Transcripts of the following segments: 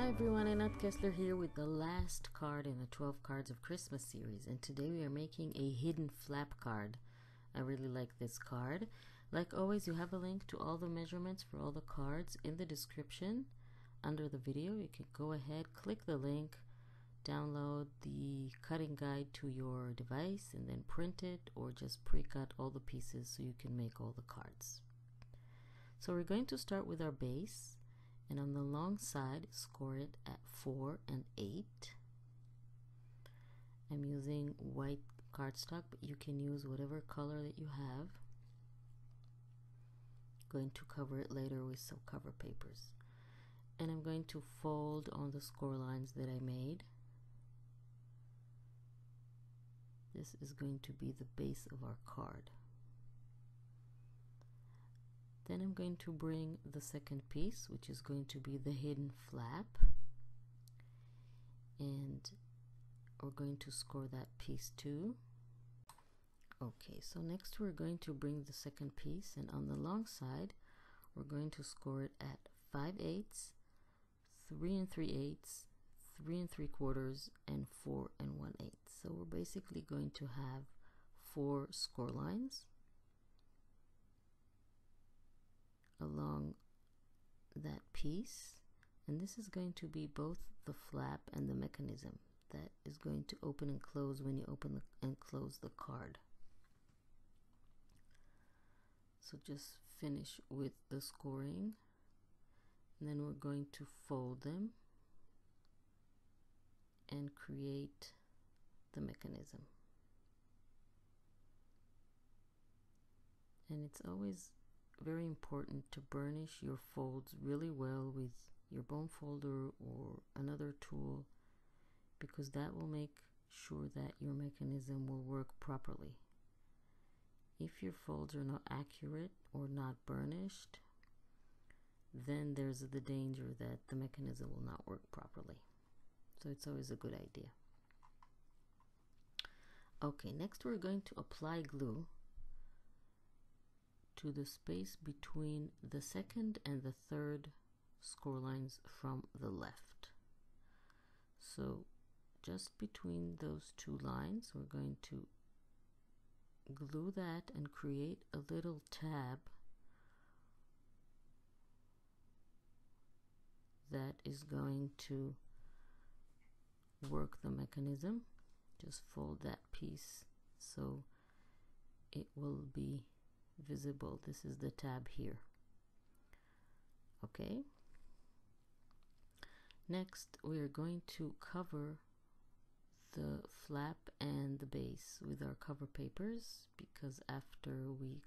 Hi everyone, Annette Kessler here with the last card in the 12 Cards of Christmas series, and today we are making a hidden flap card. I really like this card. Like always, you have a link to all the measurements for all the cards in the description under the video. You can go ahead, click the link, download the cutting guide to your device and then print it, or just pre-cut all the pieces so you can make all the cards. So we're going to start with our base, and on the long side score it at 4 and 8. I'm using white cardstock, but you can use whatever color that you have. Going to cover it later with some cover papers, and I'm going to fold on the score lines that I made. This is going to be the base of our card. Then I'm going to bring the second piece, which is going to be the hidden flap, and we're going to score that piece too. Okay, so next we're going to bring the second piece, and on the long side we're going to score it at 5/8, 3 3/8, 3 3/4, and 4 1/8. So we're basically going to have 4 score lines along that piece, and this is going to be both the flap and the mechanism that is going to open and close when you open and close the card. So just finish with the scoring, and then we're going to fold them and create the mechanism. And it's always very important to burnish your folds really well with your bone folder or another tool, because that will make sure that your mechanism will work properly. If your folds are not accurate or not burnished, then there's the danger that the mechanism will not work properly. So it's always a good idea. Okay, next we're going to apply glue to the space between the second and the third score lines from the left. So just between those two lines we're going to glue that and create a little tab that is going to work the mechanism. Just fold that piece so it will be visible. This is the tab here. Okay, next we are going to cover the flap and the base with our cover papers, because after we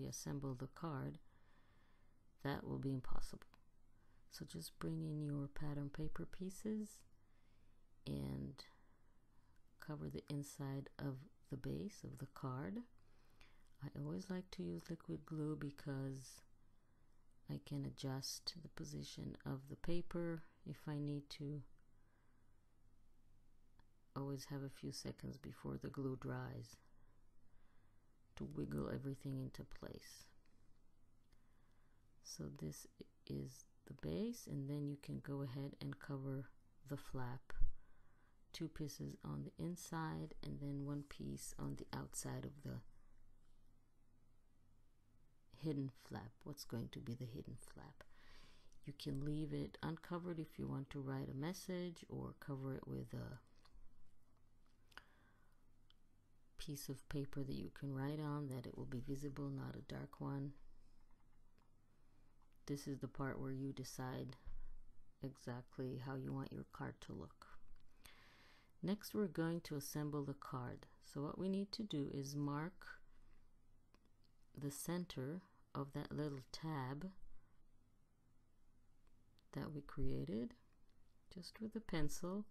assemble the card, that will be impossible. So just bring in your pattern paper pieces and cover the inside of the base of the card. I always like to use liquid glue because I can adjust the position of the paper if I need to. Always have a few seconds before the glue dries to wiggle everything into place. So this is the base, and then you can go ahead and cover the flap. 2 pieces on the inside and then 1 piece on the outside of the hidden flap. What's going to be the hidden flap? You can leave it uncovered if you want to write a message, or cover it with a piece of paper that you can write on, that it will be visible, not a dark one. This is the part where you decide exactly how you want your card to look. Next we're going to assemble the card. So what we need to do is mark the center of that little tab that we created just with a pencil,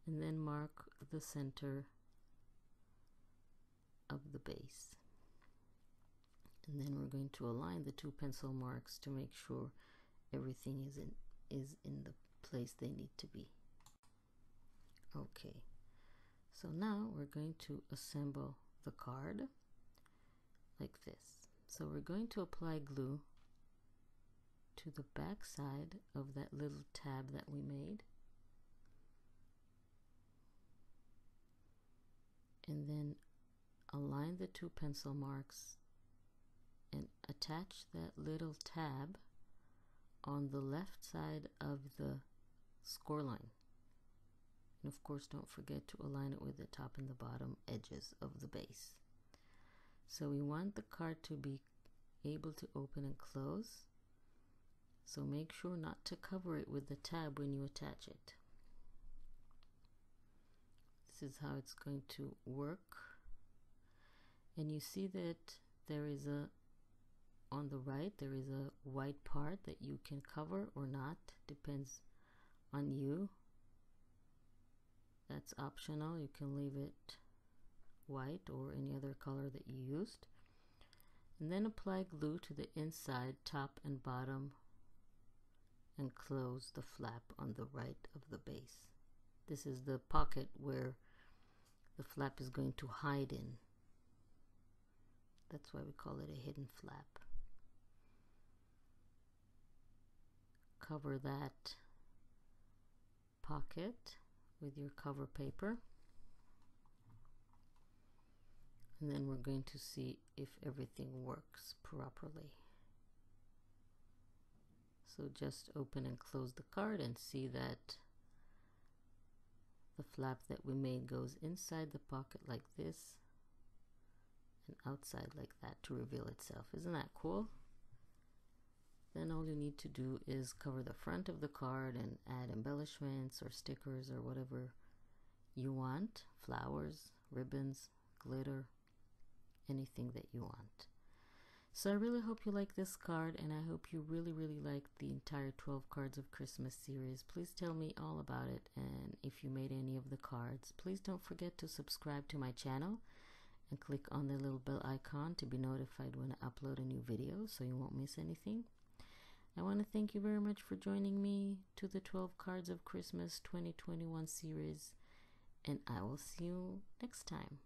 and then mark the center of the base, and then we're going to align the 2 pencil marks to make sure everything is in the place they need to be. Okay, so now we're going to assemble the card like this. So we're going to apply glue to the back side of that little tab that we made, and then align the two pencil marks and attach that little tab on the left side of the score line. And of course, don't forget to align it with the top and the bottom edges of the base. So we want the card to be able to open and close. So make sure not to cover it with the tab when you attach it. This is how it's going to work. And you see that there is on the right, there is a white part that you can cover or not, depends on you. That's optional. You can leave it white or any other color that you used. And then apply glue to the inside, top and bottom, and close the flap on the right of the base. This is the pocket where the flap is going to hide in. That's why we call it a hidden flap. Cover that pocket with your cover paper, and then we're going to see if everything works properly. So just open and close the card and see that the flap that we made goes inside the pocket like this and outside like that to reveal itself. Isn't that cool? Then all you need to do is cover the front of the card and add embellishments or stickers or whatever you want, flowers, ribbons, glitter, anything that you want. So I really hope you like this card, and I hope you really like the entire 12 cards of Christmas series. Please tell me all about it, and if you made any of the cards. Please don't forget to subscribe to my channel and click on the little bell icon to be notified when I upload a new video so you won't miss anything. I want to thank you very much for joining me to the 12 Cards of Christmas 2021 series, and I will see you next time.